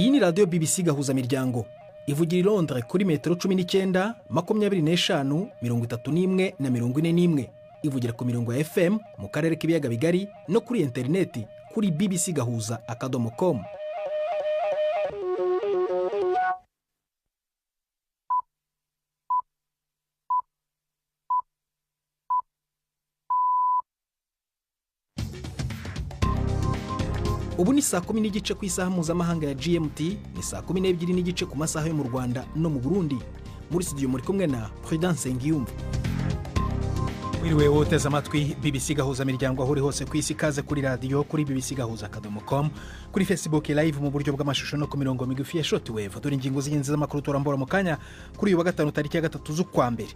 Iyi ni radio BBC gahuza miryango. Ivugira i Londres kuri metero 19, 25, 31 na 41. Ivugira ku mirongo ya FM mu karere k'ibiyaga bigari no kuri interineti kuri bbcgahuza.com. Ubu ni saa 10 n'igice ku isaha mpuzamahanga ya GMT, ni saa 12 n'igice ku masaha yo mu Rwanda no mu Burundi. Muri studio muri kumwe na Prudence Ngiyumva. Wiriwe woteza amatwi BBC gahuza miryango aho uri hose ku isi, kaze kuri radio kuri bbcgahuza.com, kuri Facebook live mu buryo bw'amashusho no ku mirongo migufi ya shortwave. Dore ingingo z'ingenzi z'amakuru turambora mu kanya kuri uyu wa gatanu tariki ya 3 z'ukwa mbere.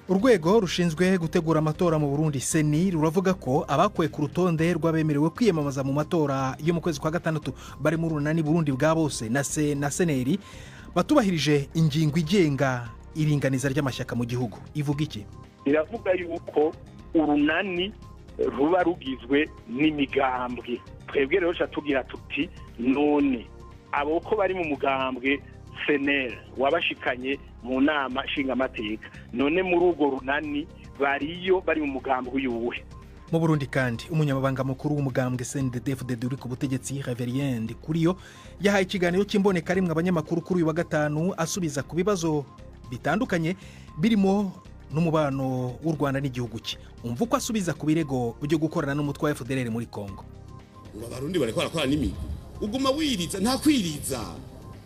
Urwego rushinzwe gutegura amatora mu Burundi Seni ruravuga ko abakuwe ku rutonde rw'abemerewe kwiyamamaza mu matora yo mu kwezi kwa gatandatu bari mu runani Burundi bwa bose na Seneri batubahirije ingingo igenga iringaniza ry'amashyaka mu gihugu. Ivuga iki? Iravuga yuko urunani ruba rugizwe n'imigambwe. Twebwe rero cyatugira tuti none abo ko bari mu mugambwe Seneri wabashikanye mu nama nshingamateka, none muri urwo runani bariyo bari mu mugambwe uyuwe. Mu Burundi kandi umunyamabanga mukuru w'umugambwe CNDD-FDD uri ku butegetsi Reverien Kuriyo yahaye ikiganiro cy'imboneka rimwe abanyamakuru kuri uyu wa gatanu asubiza ku bibazo bitandukanye birimo n'umubano w'u Rwanda n'igihugu cye. Umva uko asubiza ku birego byo gukorana n'umutwe wa FDLR muri Kongo. Abarundi bariko barakora n'imigo uguma wiriza nta kwiriza,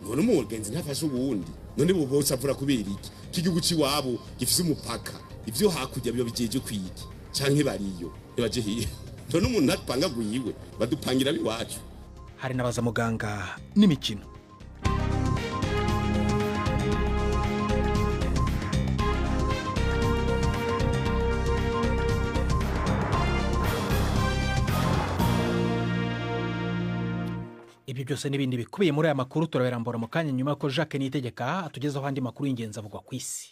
none umugenzi ntafashe ubundi, none bubotsa avura kubera iki kigihugu ciwabo gifise umupaka, ivyo hakujya byo bijeje kwiki canke bariyo baje hiye, none umuntu atpanga guyiwe badupangira biwacu. Hari nabaza muganga n'imikino. Ibyo byose n'ibindi bikubiye muri aya makuru turaberambora mu kanya nyuma ko Jacques Niyitegeka atugezaho andi makuru y'ingenzi avugwa ku isi.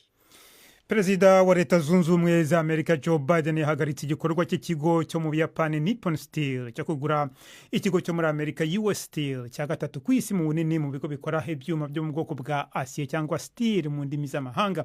Perezida wa Leta Zunze Ubumwe za Amerika Joe Biden yahagaritse igikorwa cy'ikigo cyo mu Buyapani Nippon Steel cyo kugura ikigo cyo muri Amerika US Steel cya gatatu ku isi mu bunini mu bigo bikora ibyuma byo mu bwoko bwa acier cyangwa steel mu ndimi z'amahanga.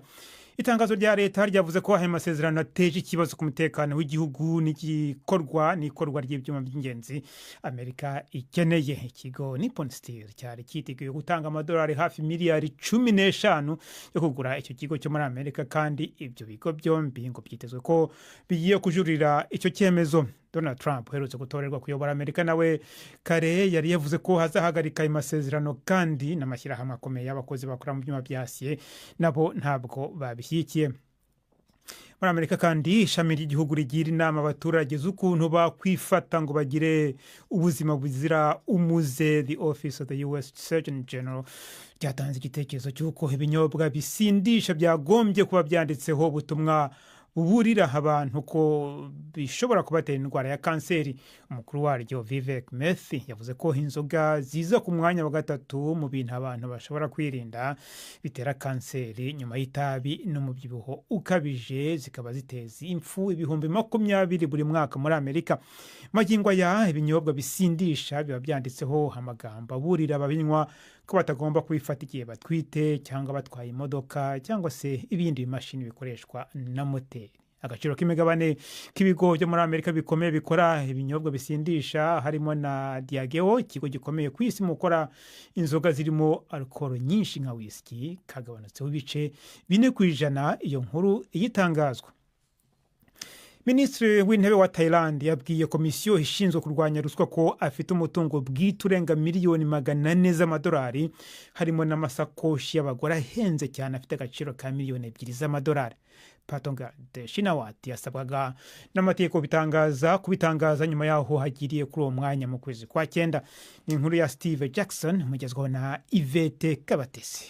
Itangazo rya leta ryavuze ko aya masezerano ateje ikibazo ku mutekano w'igihugu n'ikorwa ry'ibyuma by'ingenzi Amerika ikeneye. Ikigo Nippon Steel cyari cyiteguye gutanga amadolari hafi miliyari 15 yo kugura icyo kigo cyo muri Amerika, kandi ibyo bigo byombi ngo byitezwe ko bigiye kujurira icyo cyemezo. Donald Trump uherutse gutorerwa kuyobora Amerika nawe kare yari yavuze ko hazahagarika amasezerano, kandi n'amashyirahamwe akomeye y'abakozi bakora mu byuma bya acier nabo ntabwo babishyigikiye. Muri Amerika kandi ishami ry'igihugu rigira inama abaturage z'ukuntu bakwifata ngo bagire ubuzima buzira umuze. The Office of the US Surgeon General ryatanze igitekerezo cy'uko ibinyobwa bisindisha byagombye kuba byanditseho ubutumwa buburira abantu ko bishobora kubatera indwara ya kanseri. Umukuru waryo Vivek Murthy yavuze ko inzoga ziza ku mwanya wa gatatu mu bintu abantu bashobora kwirinda bitera kanseri nyuma y'itabi n'umubyibuho ukabije, zikaba ziteza impfu 20,000 buri mwaka muri Amerika. Magingo ya ibinyobwa bisindisha biba byanditseho amagambo aburira ababinywa ko batagomba kubifata igihe batwite cyangwa batwaye imodoka cyangwa se ibindi bimashini bikoreshwa na moteri. Agaciro k'imigabane k'ibigo byo muri Amerika bikomeye bikora ibinyobwa bisindisha harimo na Diageo, ikigo gikomeye ku isi mu gukora inzoga zirimo alcohol nyinshi nka whisky, kagabanutseho ibice 4%. Iyo nkuru igitangazwa. Minisitiri w'intebe wa Thailand yabwiye komisiyo ishinzwe kurwanya ruswa ko afite umutungo bwite urenga miliyoni 400 z'amadolari, harimo n'amasakoshi y'abagore ahenze cyane afite agaciro ka miliyoni 2 z'amadolari. Patongad Shinawati yasabwaga n'amategeko kubitangaza nyuma yaho hagiriye kuri uwo mwanya mu kwezi kwa 9. Ni inkuru ya Steve Jackson mugezweho na Ivete Kabatesi.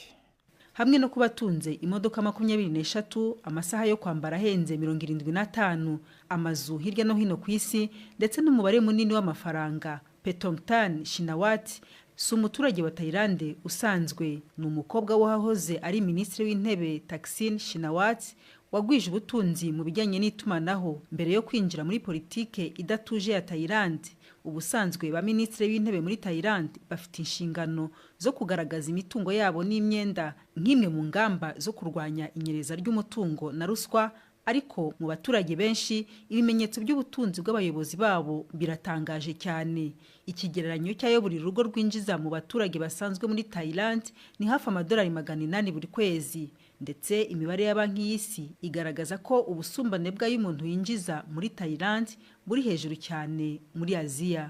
Hamwe no kubatunze imodoka 23, amasaha yo kwambara ahenze 75, amazu hirya no hino ku isi ndetse n'umubare munini w'amafaranga, Petongtan Shinawati si umuturage wa Thailand usanzwe, ni umukobwa wahoze ari minisitiri w'intebe Thaksin Shinawati wagwije ubutunzi mu bijyanye n'itumanaho mbere yo kwinjira muri politike idatuje ya Thailand. Ubusanzwe ba minisitiri w'intebe muri Thailand bafite inshingano zo kugaragaza imitungo yabo n'imyenda nk'imwe mu ngamba zo kurwanya inyereza ry'umutungo na ruswa, ariko mu baturage benshi ibimenyetso by'ubutunzi bw'abayobozi babo biratangaje cyane. Ikigereranyo cyayo buri rugo rwinjiza mu baturage basanzwe muri Thailand ni hafi $800 buri kwezi, ndetse imibare ya banki y'isi igaragaza ko ubusumbane bw'ay'umuntu yinjiza muri Thailand buri hejuru cyane muri Aziya.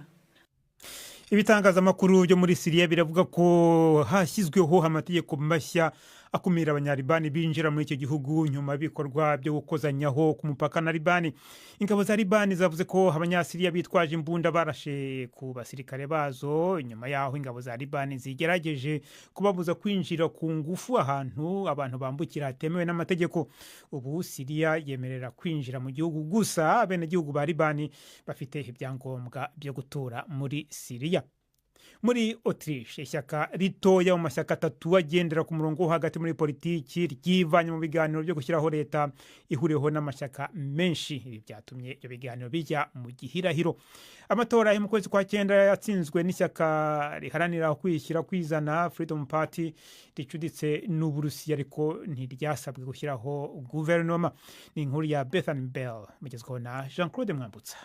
Ibitangazamakuru byo muri Syria biravuga ko hashyizweho amategeko mashya akumira abanyaribani binjira muri icyo gihugu nyuma y'ibikorwa byo gukozanyaho ku mupaka na Libani. Ingabo za Libani zavuze ko abanyasiriya bitwaje imbunda barashe ku basirikare bazo, nyuma yaho ingabo za Libani zigerageje kubabuza kwinjira ku ngufu ahantu abantu bambukira hatemewe n'amategeko. Ubu Syria yemerera kwinjira mu gihugu gusa abenegihugu ba Libani bafite ibyangombwa byo gutura muri Syria. Muri Autriche, ishyaka ritoya mu mashyaka atatu agendera ku murongo wo hagati muri politiki ryivanye mu biganiro byo gushyiraho leta ihuriweho n'amashyaka menshi. Ibi byatumye ibyo biganiro bijya mu gihirahiro. Amatora yo mu kwezi kwa 9 yatsinzwe n'ishyaka riharanira kwishyira kwizana Freedom Party ricuditse n'Uburusiya, ariko ntiryasabwe gushyiraho guverinoma. Ni inkuru ya Bethany Bell mugezweho na Jean-Claude Mwambutsa.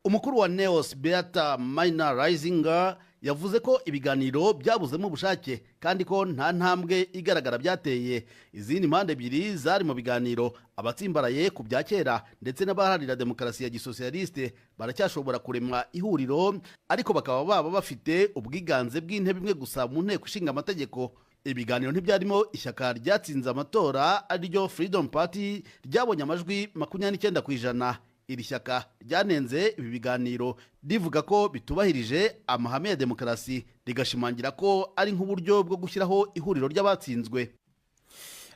Umukuru wa Neos Beata Maina Reisinger yavuze ko ibiganiro byabuzemo ubushake kandi ko nta ntambwe igaragara byateye. Izindi mpande ebyiri zari mu biganiro, abatsimbaraye ku bya kera ndetse n'abaharanira demokarasi ya gisosialiste baracyashobora kurema ihuriro, ariko bakaba baba bafite ubwiganze bw'intebe imwe gusa mu nteko ishinga amategeko. Ibiganiro ntibyarimo ishyaka ryatsinze amatora ariryo Freedom Party ryabonye amajwi 29%. Iri shyaka ryanenze ibi biganiro rivuga ko bitubahirije amahame ya demokarasi, rigashimangira ko ari nk'uburyo bwo gushyiraho ihuriro ry'abatsinzwe.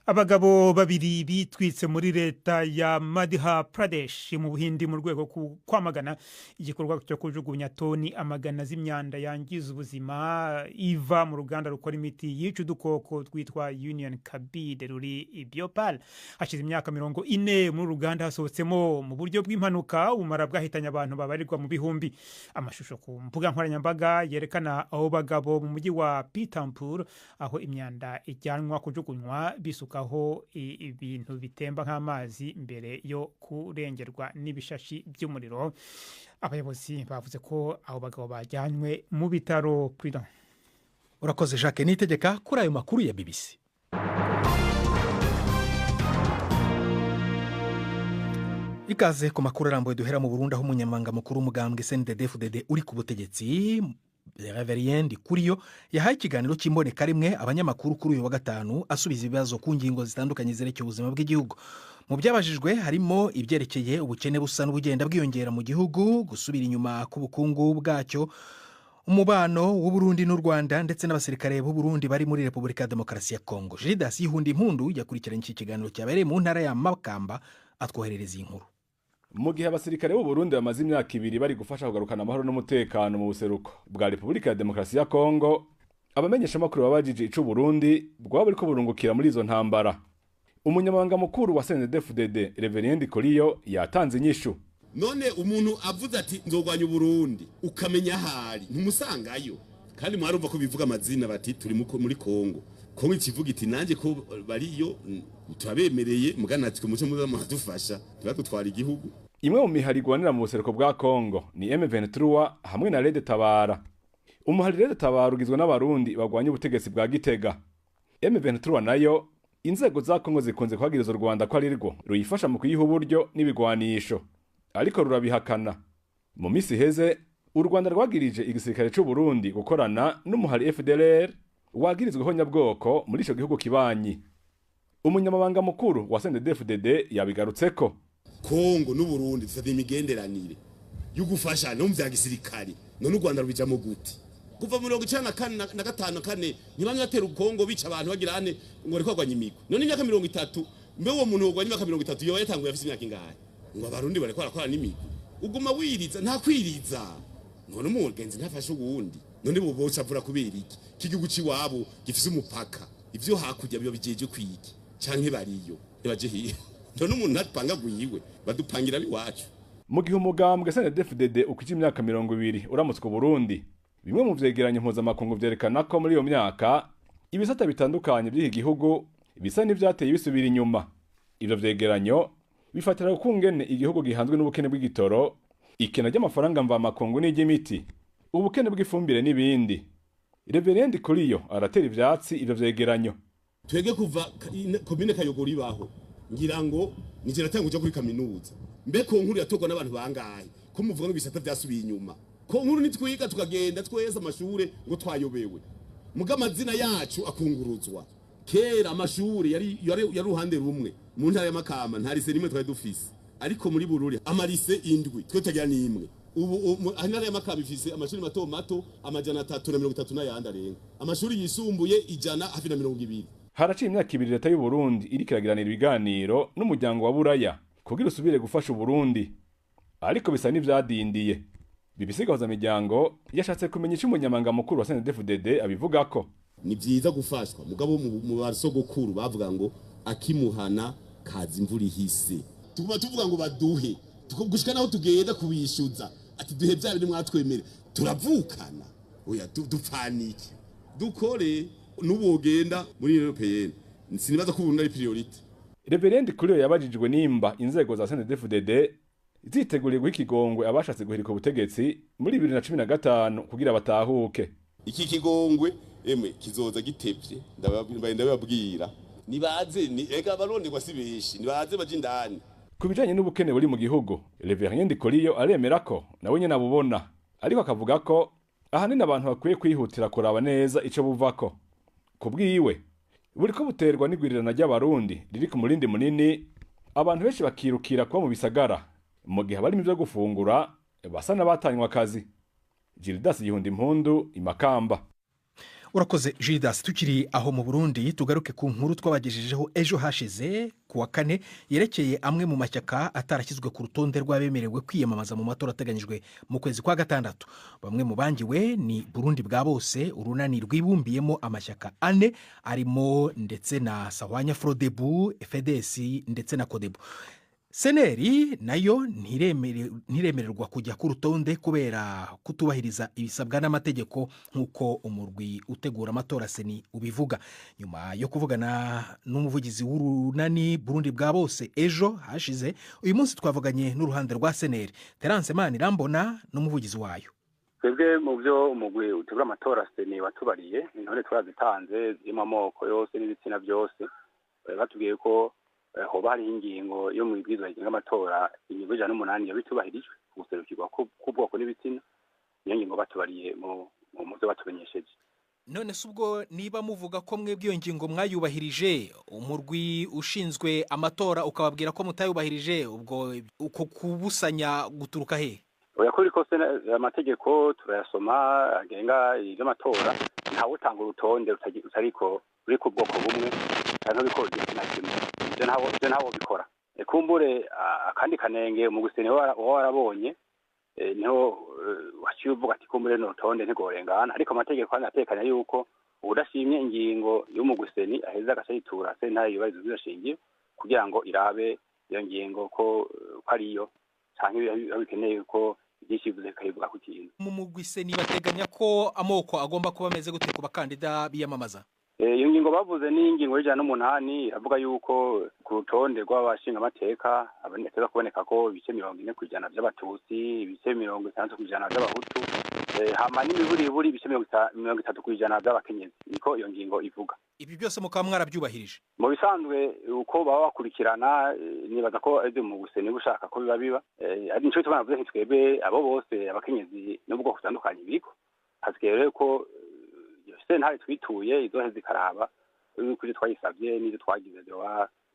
Abagabo babiri bitwitse muri leta ya Madhya Pradesh mu Buhindi mu rwego kwamagana igikorwa cyo kujugunya toni amagana z'imyanda yangiza ubuzima iva mu ruganda rukora imiti yica udukoko twitwa Union Carbide ruri Bhopal. Hashize imyaka 40 muri ruganda hasohotsemo mu buryo bw'impanuka umara bwahitanye abantu babarirwa mu bihumbi. Amashusho ku mbuga nkoranyambaga yerekana abo bagabo mu mujyi wa Pithampur aho imyanda ijyanwa kujugunywa bisuka aho ibintu bitemba nk'amazi mbere yo kurengerwa n'ibishashi by'umuriro. Abayobozi bavuze ko abo bagabo bajyanywe mu bitaro. Urakoze Jacques Nitegeka kuri ayo makuru ya BBC. Ikaze ku makuru arambuye duhera mu Burundi, aho umunyamabanga mukuru w'umugambwe CNDD-FDD uri ku butegetsi Reverien Kuriyo yahaye ikiganiro cy'imboneka rimwe abanyamakuru kuri uyu wa gatanu asubiza ibibazo ku ngingo zitandukanye zerekeye ubuzima bw'igihugu. Mu byabajijwe harimo ibyerekeye ubukene busa n'ubugenda bwiyongera mu gihugu, gusubira inyuma k'ubukungu bwacyo, umubano w'u Burundi n'u Rwanda ndetse n'abasirikare b'u Burundi bari muri Repubulika ya Demokarasi ya Kongo. Gildas Ihundimpundu yakurikiranye iki kiganiro cyabereye mu ntara ya Makamba atwoherereza inkuru. Mu gihe abasirikare b'u Burundi bamaze imyaka 2 bari gufasha kugarukana amahoro n'umutekano mu buseruko bwa Repubulika ya Demokarasi ya Kongo, abamenyesha makuru babajije ico Burundi bwaba buriko burungukira muri izo ntambara. Umunyamabanga mukuru wa CNDD-FDD Reverien Kuriyo yatanze inyishu. None umuntu avuze ati nzogwanya Burundi ukamenya ahari ntumusangayo, kandi mwarumva ko bivuga amazina bati turi muri Kongo. Kongo ikivuga iti nanje ko bariyo turabemereye muganati ko muco muzadufasha tubagutwara igihugu. Imwe mu mihari igwanira mu buseruko bwa Kongo ni M23 hamwe na Red Tabara. Umuhari Red Tabara ugizwe n'abarundi bagwanya ubutegetsi bwa Gitega. M23 nayo inzego za Kongo zikunze kwagiriza u Rwanda ko ari rwo ruyifasha mu kuyiha uburyo n'ibigwanisho, ariko rurabihakana. Mu misi heze u Rwanda rwagirije igisirikare cy'u Burundi gukorana n'umuhari FDLR wagirizweho nyabwoko muri ico gihugu kibanyi. Umunyamabanga mukuru wa CNDD-FDD yabigarutseko. Kongo n'u Burundi zifite imigenderanire yo gufasha no mu bya gisirikare, none u Rwanda rubija mu guti kuva 1954 ntibamwe batera Kongo bica abantu bagira ane ngo ari kwagwanya imigo. None imyaka 30 mbe uwo muntu wogwanya imyaka 30 yo yatanguye afite imyaka ingahe ngo abarundi bari kwarakora n'imigo. Uguma wiriza nta kwiriza, none umugenzi ntafashe ubundi, none boboca avura kubera iki kigihugu ciwabo gifise umupaka, ivyo hakujya byo bijeje kwiki canke bariyo baje hiye none umuntu ntatupanga gwiwe badupangira biwacu. mu gihe umugambwe CNDD-FDD ukije imyaka 20 uramutswe Burundi, bimwe mu vyegeranyo mpuzamakungu vyerekana ko muri iyo myaka ibisata bitandukanye by'iki gihugu bisa n'ivyateye bisubira inyuma. Ivyo vyegeranyo bifatira ukungene igihugu gihanzwe n'ubukene bw'igitoro, ikena ry'amafaranga mvamakungu n'iry'imiti, ubukene bw'ifumbire n'ibindi. Reverend Kuriyo aratera ivyatsi ivyo vyegeranyo. Twege kuva komine Kayogoro ibaho ngira ngo nigera tanguja kuri kaminuza, mbe ko nkuru yatogwa n'abantu bangaye ko muvuga ngo bisata byasubiye inyuma, ko nkuru nitwiga tukagenda tweza amashure ngo twayobewe, muga amazina yacu akunguruzwa. Kera amashure yari ruhande rumwe mu ntara y'Amakamba ntarise rimwe twari dufise, ariko muri Bururi amarise indwi twe tagira nimwe. Ubu intara y'Amakamba ifise amashuri mato mato amajana 330 n'ayandi arenga, amashuri yisumbuye ijana hafi na 200. Haraciye imyaka 2 leta y'u Burundi iri kiragiranira ibiganiro n'umuryango wa Buraya kugira usubire gufasha u Burundi, ariko bisa n'ivyadindiye. Bibisigaza imiryango yashatse kumenya ico umunyamanga mukuru wa CNDD-FDD abivuga ko ni byiza gufashwa, mugabo mu basogokuru bavuga ngo akimuhana kazi imvura ihise. Tuvuga ngo baduhe gushika naho tugenda kubishuza ati duhe bya bindi mwatwemere turavukana. Oya dupfaniki dukore n'ubogenda muri European, sinibaza ko ubu ari priority. Reverend Kuriyo yabajijwe nimba inzego za CNDD-FDD ziteguriye guha ikigongwe abashatse guhirika ubutegetsi muri 2015 kugira batahuke. Iki kigongwe kizoza gitevye ndababwira nibaze ni ega abarundi gwasibishi nibaze baje indani. Kubijanye n'ubukene buri mu gihugu, Reverend Kuriyo aremera ko nawe nyene abubona, ariko akavuga ko ahanini abantu bakwiye kwihutira kuraba neza ico buvako. Kubwiwe buriko buterwa n'igwirirana ry'abarundi riri ku murindi munini, abantu benshi bakirukira kuba mu bisagara mu gihe bari mu byo gufungura basa n'abatanywa akazi. Gildas Yihunda Impundu, Imakamba. Urakoze Gildas. Tukiri aho mu Burundi tugaruke ku nkuru twabagejejeho ejo hashize kuwa kane yerekeye amwe mu mashyaka atarashyizwe ku rutonde rw'abemerewe kwiyamamaza mu matora ateganyijwe mu kwezi kwa gatandatu. Bamwe mu bangiwe ni Burundi bwa bose, urunani rwibumbiyemo amashyaka 4 arimo ndetse na Sahwanya Frodebu, FDS ndetse na Kodebu. Seneri nayo ntiremererwa kujya ku rutonde kubera kutubahiriza ibisabwa n'amategeko nk'uko umurwi utegura amatora seni ubivuga. Nyuma yo kuvugana n'umuvugizi w'urunani Burundi bwa bose ejo hashize, uyu munsi twavuganye n'uruhande rwa Seneri. Terence Manirambona n'umuvugizi wayo. Twebwe mu byo umugwi utegura amatora seni watubariye, intore twazitanze zirimo amoko yose n'ibitsina byose, batubwiye ko hoba hari ingingo yo mu bwirizwa ry'amatora ingingo 108 yabitubahirijwe guserukirwa kubwoko n'ibitsina, niyo ngingo batubariye mu byo batumenyesheje. None subwo niba muvuga ko mwebwe iyo ngingo mwayubahirije, umurwi ushinzwe amatora ukababwira ko mutayubahirije, ubwo uko kubusanya guturuka he? Oya kuri ko amategeko turayasoma agenga y'amatora, ntawe utanga urutonde utariko uri ku bwoko bumwe kandi biko igitsina kimwe. Ntawo bikora. Kumbure akandi kanenge mu gusene warabonye niho wacyuvuga ati kumbure no rutonde ntigorengana, ariko amategeko anatekanya yuko udashimye ingingo yo mu guseni aheza agasayitura se ntayo yubahiriza zirashingiye kugira ngo irabe iyo ngingo ko ariyo cyangwa bikeneye ko igishivuze kayivuga ku kintu. Mu mugwiseni bateganya ko amoko agomba kuba ameze gute ku bakandida biyamamaza? Iyo ngingo bavuze ni ingingo y'108 avuga yuko ku rutonde rw'abashinga amateka abaneteza kuboneka ko ibice 40% by'abatutsi, ibice 60% by'abahutu, hama n'imiburi ibice 30% by'abakenyezi. Niko iyo ngingo ivuga. Ibi byose mukaba mwarabyubahirije? Mu bisanzwe uko baba bakurikirana nibaza ko ari mu gusene gushaka ko biba ari nico tunavuze ntitwebe abo bose abakenyezi n'ubwo butandukanye biko hasikere ko sentare twituye izohe zikaraba kuri twayisabye n'ibyo twagize byo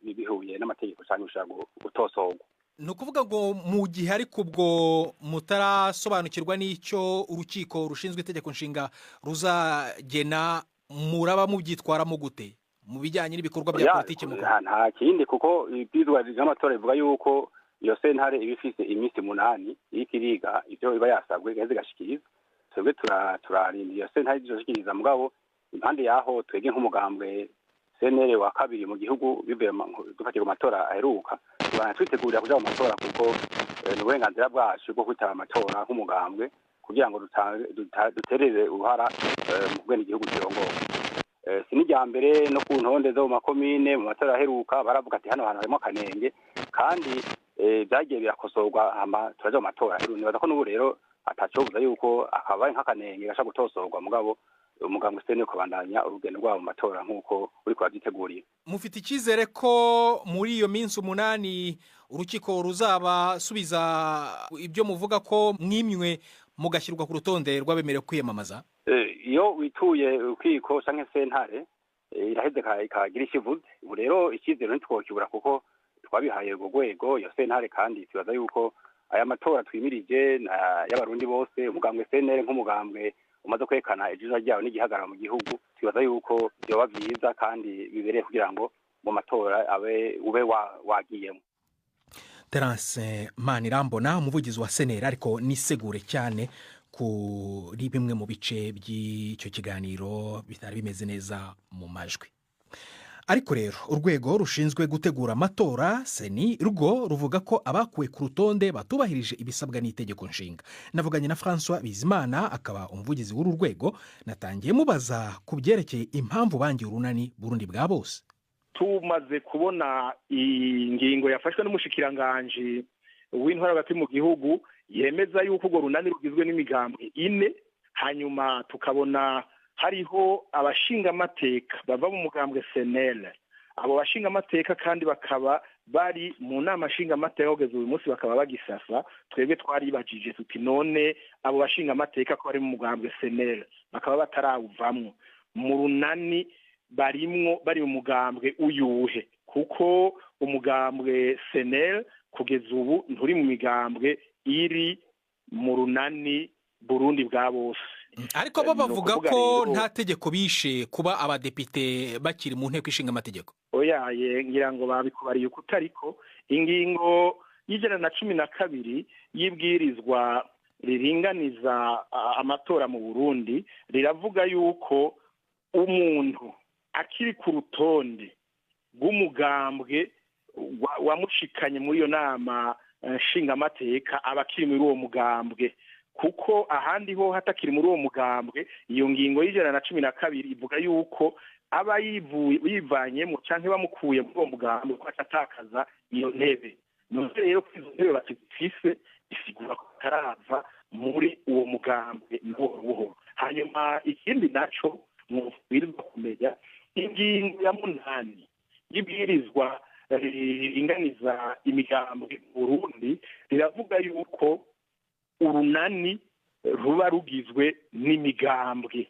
bihuye n'amategeko cyangwa ushaka gutosorwa. No kuvuga ngo mu gihe ari kubwo mutarasobanukirwa n'icyo urukiko rushinzwe itegeko nshinga ruzagena, muraba mubyitwaramo gute mu bijyanye n'ibikorwa bya politiki mu Rwanda? Nta kindi kuko ibizwa ry'amatora bivuga yuko iyo sentare ibifise iminsi 8 y'ikiriga ibyo iba yasabwe gaze gashikiriza. Twebwe turarindiye sentare zishikiriza mugabo impande yaho twege nk'umugambwe senere wa kabiri mu gihugu bivuye dufatiye ku matora aheruka tubana twitegurira kuja mu matora kuko ni uburenganzira bwacu bwo kwitaba amatora nk'umugambwe kugira ngo duterere uruhara mu bwene igihugu kirongowe. Si n'irya mbere no ku ntonde zo mu makomine mu matora aheruka baravuga ati hano hantu harimo akanenge kandi byagiye birakosorwa hama turaja mu matora aheruka. Nibaza ko n'ubu rero atacobuza yuko akabaye nk'akanenge gasha gutosorwa mugabo umugambwe sene kubandanya urugendo rwabo mu matora nk'uko uri kubavyitegurira. Mufite icyizere ko muri iyo minsi 8 urukiko ruzaba subiza ibyo muvuga ko mwimywe mugashyirwa ku rutonde rw'abemerewe kwiyamamaza? Iyo wituye urukiko canke sentare iraheze ikagira ikivuze. Ubu rero icyizere ntitwokibura kuko twabihaye urwo rwego iyo sentare kandi tubaza yuko aya matora twimirije y'abarundi bose umugambwe senere nk'umugambwe umaze kwekana ejo ryawe n'igihagarara mu gihugu tubaza yuko byoba byiza kandi bibereye kugira ngo mu matora ube wagiyemo. Terence Manirambona umuvugizi wa senera ariko nisegure cyane kuri bimwe mu bice by'icyo kiganiro bitari bimeze neza mu majwi. Ariko rero urwego rushinzwe gutegura amatora seni rugo ruvuga ko abakuwe ku rutonde batubahirije ibisabwa n'itegeko nshinga. Navuganye na François Bizimana akaba umuvugizi w'uru rwego natangiye mubaza ku byerekeye impamvu bangiye urunani Burundi bwa bose. Tumaze kubona ingingo yafashwe n'umushikiranganje w'intwara hagati mu gihugu yemeza yuko urwo runani rugizwe n'imigambwe 4 hanyuma tukabona hariho abashinga amateka bava mu mugambwe senele. Abo bashinga amateka kandi bakaba bari mu nama nshinga amateka kugeza uyu munsi bakaba bagisasa. Twebwe twaribajije tuti none abo bashinga amateka ko bari mu mugambwe senele bakaba batarawuvamwo mu runani bari mu mugambwe uyuhe kuko umugambwe senele kugeza ubu nturi mu migambwe iri mu runani Burundi bwa bose. Ariko bo bavuga ko nta tegeko bishe kuba abadepite bakiri mu nteko ishinga amategeko. Oyaye ngira ngo babikubariye ukutariko ingingo y'112 y'ibwirizwa riringaniza amatora mu Burundi riravuga yuko umuntu akiri ku rutonde rw'umugambwe wamushikanye muri iyo nama nshinga amateka abakiri muri uwo mugambwe kuko ahandi ho hatakiri muri uwo mugambwe iyo ngingo y'112 ivuga yuko aba yivanyemo canke bamukuye muri uwo mugambwe ko atakaza iyo ntebe. None rero kwizo ntebe batifise isigura ko tarava muri uwo mugambwe n'uwo. Hanyuma ikindi naco mubwirizwa kumenya ingingo ya 8 y'ibwirizwa riringaniza imigambwe mu Burundi riravuga yuko urunani ruba rugizwe n'imigambwe.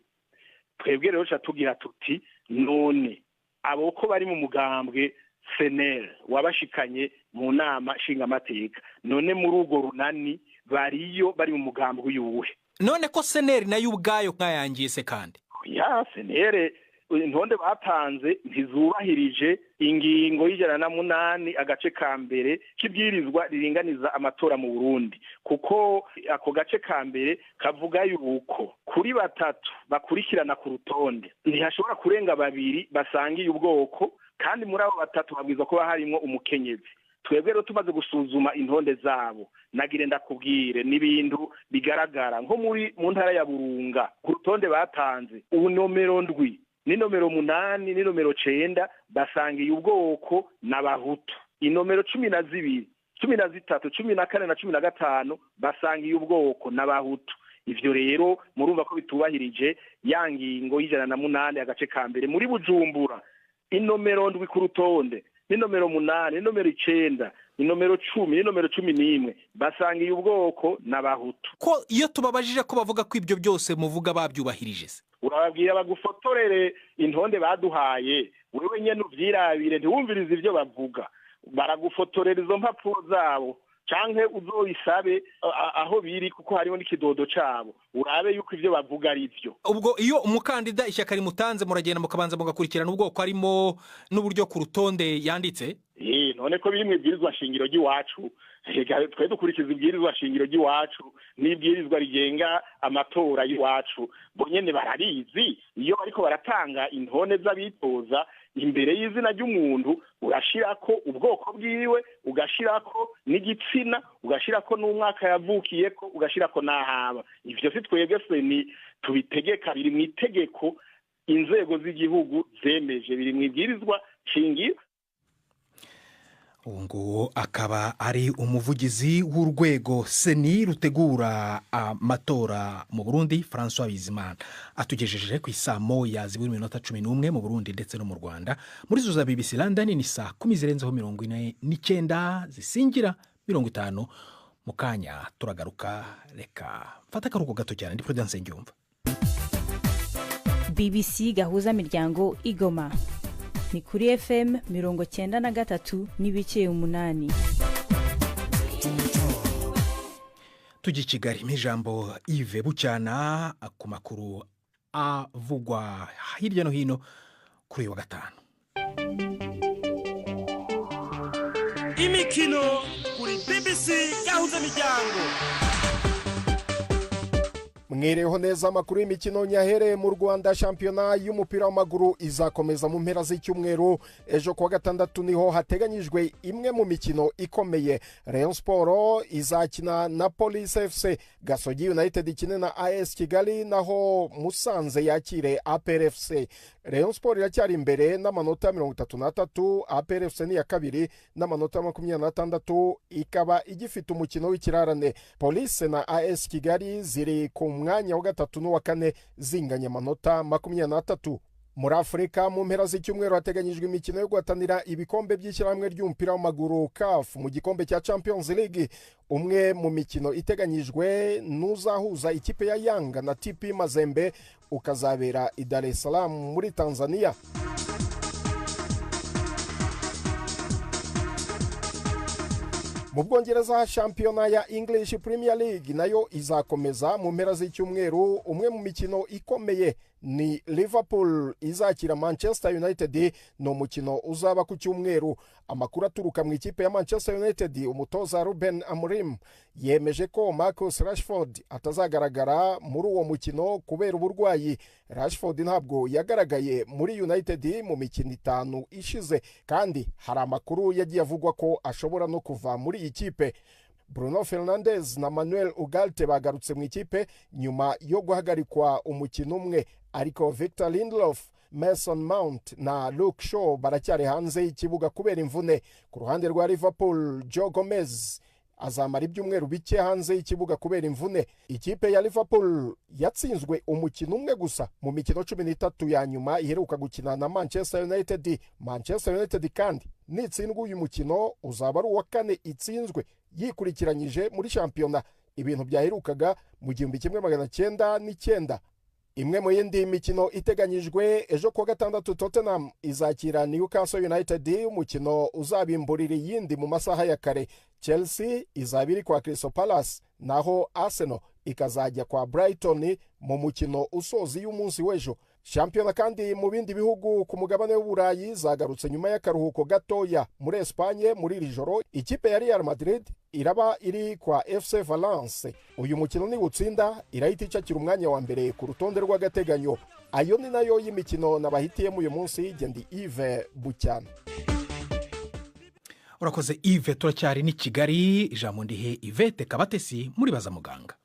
Twebwe rero tugira tuti none abo ko bari mu mugambwe senere wabashikanye mu nama nshinga amateka none muri urwo runani bariyo bari mu mugambwe uyuhe? None ko senere nayo ubwayo nkayangiye se kandi ya senere intonde batanze ntizubahirije ingingo y'108 agace ka mbere kibwirizwa riringaniza amatora mu Burundi kuko ako gace ka mbere kavuga yuko kuri 3 bakurikirana ku rutonde ntihashobora kurenga 2 basangiye ubwoko kandi muri abo 3 babwiza ko harimo umukenyezi. Twebwe rero tumaze gusuzuma intonde zabo nagire ndakubwire n'ibintu bigaragara nko mu ntara ya Burunga ku rutonde batanze nomero 7 ni nomero 8 ni nomero 9 basangiye ubwoko n'abahutu. Inomero 12 13 14 na 15 basangiye ubwoko n'abahutu. Ivyo rero murumva ko bitubahirije yangingo y'108 agace ka mbere. Muri Bujumbura inomero 7 ku rutonde ni nomero 8 ni nomero 9 ni nomero 10 ni nomero 11 basangiye ubwoko n'abahutu. Ko iyo tubabajije ko bavuga ko ibyo byose muvuga babyubahirije se urababwira bagufotorere intonde baduhaye wewe nyene uvyirabire ntiwumvirize ivyo bavuga baragufotorera izo mpapuro zabo canke uzoyisabe aho biri kuko hariho n'ikidodo cabo urabe yuko ivyo bavuga ari ivyo. Ubwo iyo umukandida ishyaka rimutanze muragenda mukabanza mugakurikirana ubwoko harimo n'uburyo ku rutonde yanditse none ko biri mu ibwirizwa shingiro ry'iwacu twe dukurikiza ibwirizwa shingiro ry'iwacu n'ibwirizwa rigenga amatora y'iwacu bo nyene bararizi iyo ariko baratanga intone z'abitoza imbere y'izina ry'umuntu urashirako ubwoko bwiwe, ugashirako n'igitsina, ugashirako n'umwaka yavukiyeko, ugashirako n'ahaba. Ivyo si twebwe seni tubitegeka, biri mu itegeko inzego z'igihugu zemeje, biri mu ibwirizwa shingiro. Ngo akaba ari umuvugizi w'urwego seni rutegura amatora mu Burundi, François Bizimana, atugejeje ku isaa moya zibura iminota 11 mu Burundi ndetse no mu Rwanda. Muri zo za BBC London ni saa 10:49 zisingira 50. Mu kanya turagaruka, reka mfata akaruhuko gato cyane. Ndi Prudence Ngiyumva. BBC gahuza miryango Igoma ni kuri FM 93.8. Tuji Kigali mijambo Yves Bucyana ku makuru avugwa hirya no hino kuri wa gatanu. Imikino kuri BBC gahuza miryango. Mwireho neza, amakuru y'imikino nyahereye mu Rwanda. Shampiyona y'umupira w'amaguru izakomeza mu mpera z'icyumweru. Ejo kuwa gatandatu niho hateganyijwe imwe mu mikino ikomeye. Rayon Sport izakina na Police FC, Gasogi United ikine na AS Kigali, naho Musanze yakire APR FC. Rayon Sport iracyari imbere n'amanota 33, APR FC ni ya kabiri n'amanota 26, ikaba igifite umukino w'ikirarane. Police na AS Kigali ziri ku mwanya wa gatatu n'uwa kane zinganya amanota 23. Muri Afurika mu mpera z'icyumweru hateganyijwe imikino yo guhatanira ibikombe by'ishyirahamwe ry'umupira w'amaguru CAF mu gikombe cya Champions League. Umwe mu mikino iteganyijwe n'uzahuza ikipe ya Yanga na TP Mazembe ukazabera i Dar es Salaam muri Tanzania. Mu Bwongereza shampiyona ya English Premier League nayo izakomeza mu mpera z'icyumweru. Umwe mu mikino ikomeye ni Liverpool izakira Manchester United, no mukino uzaba ku cyumweru. Amakuru aturuka mu ikipe ya Manchester United, umutoza Ruben Amorim yemeje ko Marcus Rashford atazagaragara muri uwo mukino kubera uburwayi. Rashford ntabwo yagaragaye muri United mu mikino 5 ishize, kandi hari amakuru yagiye avugwa ko ashobora no kuva muri iyi kipe. Bruno Fernandes na Manuel Ugarte bagarutse mu ikipe nyuma yo guhagarikwa umukino umwe, ariko Victor Lindelof, Mason Mount na Luke Shaw baracyari hanze y'ikibuga kubera imvune. Ku ruhande rwa Liverpool, Joe Gomez azamara ibyumweru bike hanze y'ikibuga kubera imvune. Ikipe ya Liverpool yatsinzwe umukino umwe gusa mu mikino 13 ya nyuma iheruka gukina na Manchester United. Manchester United kandi nitsindwa uyu mukino uzaba ari uwa kane itsinzwe yikurikiranyije muri shampiyona, ibintu byaherukaga mu 1909. Imwe mu yindi mikino iteganyijwe ejo kuwa gatandatu, Tottenham izakira Newcastle United, umukino uzabimburira yindi mu masaha ya kare. Chelsea izabiri kwa Crystal Palace, naho Arsenal ikazajya kwa Brighton mu mukino usozi y'umunsi w'ejo. Shampiyona kandi mu bindi bihugu ku mugabane w'Uburayi zagarutse nyuma y'akaruhuko gatoya. Muri Espagne muri iri joro ikipe ya Real Madrid iraba iri kwa FC Valence. Uyu mukino ni utsinda irahita icakira umwanya wa mbere ku rutonde rw'agateganyo. Ayo ni nayo y'imikino nabahitiyemo uyu munsi. Gendi Yves Bucyana. Urakoze Yves. Turacyari ni Kigali, ijambo ndihe Yvette Kabatesi muri Baza Muganga.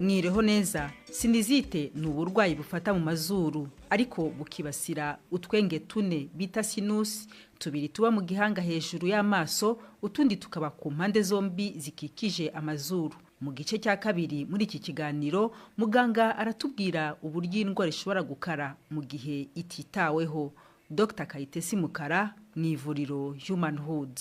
Mwireho neza. Sinizite ni uburwayi bufata mu mazuru ariko bukibasira utwenge tune bita sinus, tubiri tuba mu gihanga hejuru y'amaso, utundi tukaba ku mpande zombi zikikije amazuru. Mu gice cya kabiri muri iki kiganiro muganga aratubwira uburyo indwara ishobora gukara mu gihe ititaweho. Dr. Kayitesi Mukara mu ivuriro Human Hood.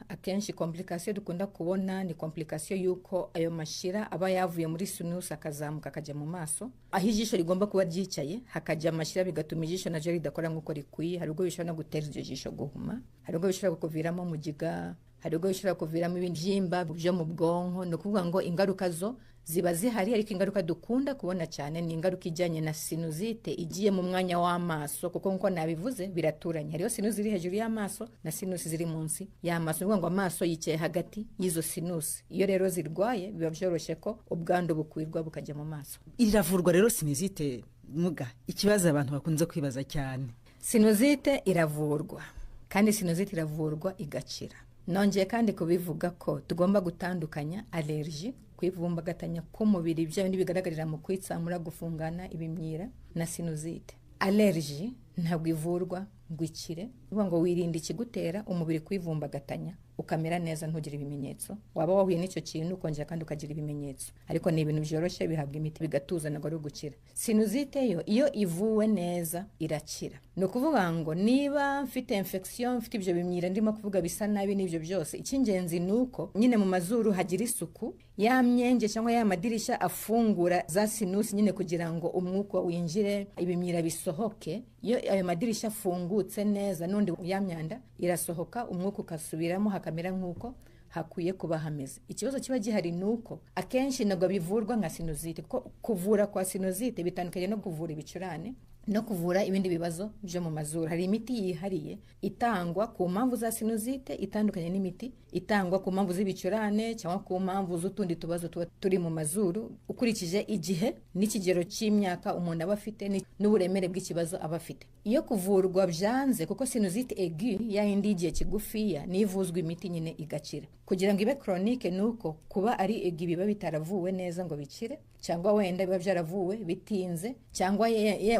Akenshi komplikasiyo dukunda kubona ni komplikasiyo yuko ayo mashira aba yavuye muri sinus akazamuka akajya mu maso, aho ijisho rigomba kuba ryicaye hakajya amashira bigatuma ijisho naryo ridakora nk'uko rikwiye. Hari ubwo bishobora no gutera iryo jisho guhuma, hari ubwo bishobora kuviramo mugiga, hari ubwo bishobora kuviramo ibindi byimba byo mu bwonko. No kuvuga ngo ingaruka zo ziba zihari, ariko ingaruka dukunda kubona cyane ni ingaruka ijyanye na sinusite igiye mu mwanya w'amaso, kuko nkuko nabivuze biraturanye. Hariyo sinusi iri hejuru y'amaso na sinusi ziri munsi y'amaso, ni ngo amaso yicaye hagati y'izo sinusi. Iyo rero zirwaye biba byoroshye ko ubwandu bukwirwa bukajya mu maso. Iravurwa rero sinusite muga? Ikibazo abantu bakunze kwibaza cyane. Sinusite iravurwa, kandi sinusite iravurwa igakira. Nongeye kandi kubivuga ko tugomba gutandukanya allergie, kwivumbagatanya k'umubiri, ibyo bindi bigaragarira mu kwitsamura, gufungana, ibimyira, na sinusite. Allergie ntabwo ivurwa ngo ikire, uvuga ngo wirinde ikigutera umubiri kwivumbagatanya ukamera neza ntugire ibimenyetso. Waba wahuye n'icyo kintu ukongera kandi ukagira ibimenyetso, ariko ni ibintu byoroshye, bihabwa imiti bigatuza ntabwo ari ugukira. Sinusite yo iyo ivuwe neza irakira. Ni ukuvuga ngo niba mfite infection, mfite ibyo bimyira ndimo kuvuga bisa nabi n'ibyo byose, icy'ingenzi ni uko nyine mu mazuru hagira isuku, ya myenge cyangwa ya madirishya afungura za sinusi nyine kugira ngo umwuka winjire, ibimyira bisohoke. Iyo ayo madirishya afungutse neza, n'undi ya myanda irasohoka, umwuka ukasubiramo, hakamera nk'uko hakwiye kuba hameze. Ikibazo kiba gihari nuko akenshi ntabwo bivurwa nka sinusite, kuko kuvura kwa sinusite bitandukanye no kuvura ibicurane no kuvura ibindi bibazo byo mu mazuru. Hari imiti yihariye itangwa ku mpamvu za sinusite, itandukanye n'imiti itangwa ku mpamvu z'ibicurane cyangwa ku mpamvu z'utundi tubazo tuba turi mu mazuru, ukurikije igihe n'ikigero cy'imyaka umuntu aba afite n'uburemere bw'ikibazo aba afite. Iyo kuvurwa byanze, kuko sinusite aiguë ya indi igihe kigufiya nivuzwa imiti nyine igakira. Kugira ngo ibe chronique nuko kuba ari aiguë biba bitaravuwe neza ngo bikire, cyangwa wenda biba byaravuwe bitinze, cyangwa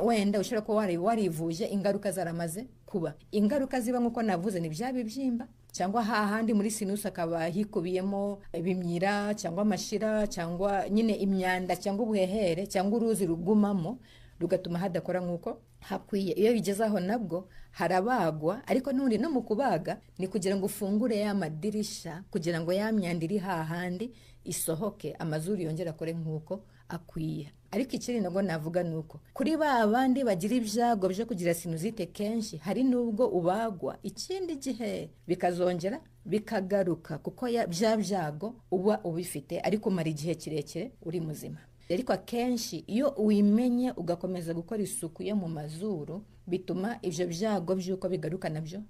wenda ushobora kuba warivuje ingaruka zaramaze kuba. Ingaruka ziba nkuko navuze ni bya bibyimba, cyangwa hahandi muri sinusi akaba hikubiyemo ibimyira cyangwa amashira cyangwa nyine imyanda cyangwa ubuhehere cyangwa uruzi rugumamo rugatuma hadakora nkuko hakwiye. Iyo bigeze aho nabwo harabagwa, ariko n'undi no mu kubaga ni kugira ngo ufungure ya madirisha kugira ngo ya myanda iri hahandi isohoke, amazuru yongera akore nkuko akwiye. Ariko ikiri nabwo navuga nuko kuri ba bandi bagira ibyago byo kugira sinusite kenshi, hari nubwo ubagwa ikindi gihe bikazongera bikagaruka, kuko bya byago uba ubifite ariko umara igihe kirekire uri muzima. Ariko akenshi iyo uwimenye ugakomeza gukora isuku yo mu mazuru, bituma ibyo byago by'uko bigaruka nabyo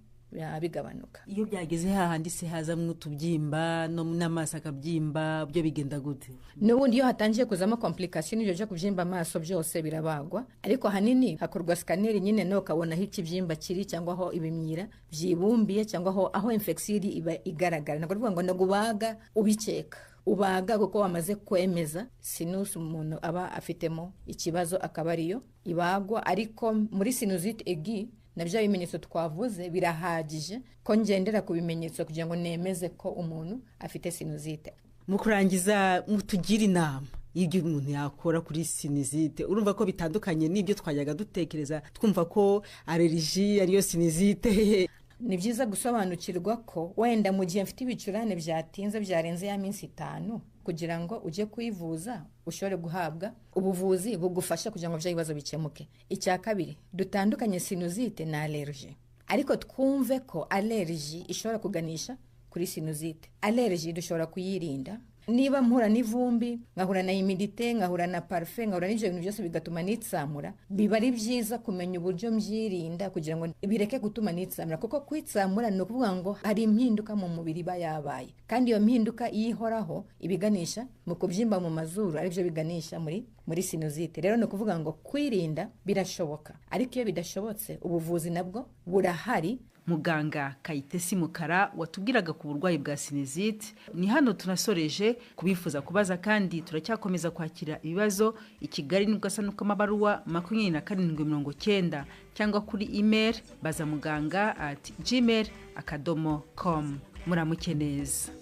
bigabanuka. Iyo byageze hahandi se hazamwe utubyimba no n'amaso akabyimba, byo bigenda gute? N'ubundi iyo hatangiye kuzamo complication ibyo byo kubyimba amaso byose birabagwa, ariko hanini hakorwa scanner nyine no kabona aho ikibyimba kiri cyangwa aho ibimyira byibumbiye cyangwa aho infection iba igaragara. Nako ruvuga ngo ndagubaga ubikeka, ubaga kuko wamaze kwemeza sinus umuntu aba afitemo ikibazo akaba ariyo ibagwa. Ariko muri sinusite aiguë nabyo ibimenyetso twavuze birahagije ko ngendera ku bimenyetso kugira ngo nemeze ko umuntu afite sinusite. Mu kurangiza mutugira inama y'ibyo umuntu yakora kuri sinusite. Urumva ko bitandukanye n'ibyo twajyaga dutekereza twumva ko allergie ariyo sinusite. Ni byiza gusobanukirwa ko wenda mu gihe mfite ibicurane byatinze byarenze ya minsi 5 kugira ngo uje kwivuza ushobore guhabwa ubuvuzi bugufasha kugira ngo bya bibazo bikemuke. Icya kabiri, dutandukanye sinusite na allergie, ariko twumve ko allergie ishobora kuganisha kuri sinusite. Allergie dushobora kuyirinda. Niba mpura n'ivumbi, ngahura na humidité, ngahura na parfum, ngahura n'ibyo bintu byose bigatuma nitsamura, biba ari byiza kumenya uburyo mbyirinda kugira ngo bireke gutuma nitsamura, kuko kwitsamura ni ukuvuga ngo hari impinduka mu mubiri ba yabaye, kandi iyo mpinduka ihoraho ibiganisha mu kubyimba mu mazuru, ari byo biganisha muri sinusite. Rero ni ukuvuga ngo kwirinda birashoboka, ariko iyo bidashobotse ubuvuzi nabwo burahari. Muganga Kayitesi Mukara watubwiraga ku burwayi bwa sinusite. Ni hano tunasoreje. Kubifuza kubaza kandi turacyakomeza kwakira ibibazo i Kigali n'ugasanuka amabaruwa 2790 cyangwa kuri email bazamuganga@gmail.com. Muramuke neza.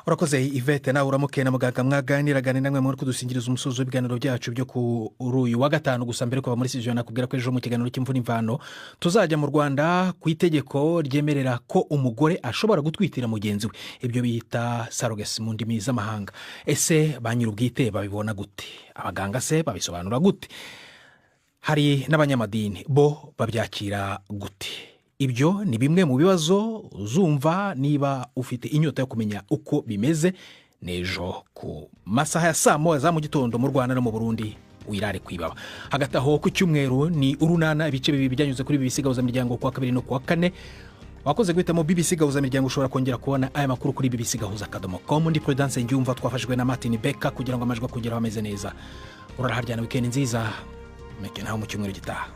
Urakoze Yvette, nawe uramuke na muganga mwaganiraga namwe muri kudusingiriza umusozo w'ibiganiro byacu byo ku uyu wa gatanu. Gusa mbere ko muri sije nakubwira ko ejo mu kiganiro cy'imvura imvano tuzajya mu Rwanda ku itegeko ryemerera ko umugore ashobora gutwitira mugenzi we, ibyo bita surrogacy mu ndimi z'amahanga. Ese ba nyir'ubwite babibona gute? Abaganga se babisobanura gute? Hari n'abanyamadini bo babyakira gute? Ibyo ni bimwe mu bibazo uzumva niba ufite inyota yo kumenya uko bimeze n'ejo ku masaha ya saa moya za mu gitondo mu Rwanda no mu Burundi wirare kwibaba. Hagati aho ku cyumweru ni urunana ibice bibiri byanyuze kuri BBC gahuzamiryango kuwa kabiri no kuwa kane. Wakoze guhitamo BBC gahuzamiryango, ushobora kongera kubona aya makuru kuri bbcgahuza.com. Ndi Prudence Ngyumva, twafashijwe na Martin Becker kugira ngo amajwi kugeraho ameze neza. Uraharyana weekend nziza, meke naho mu cyumweru gitaha.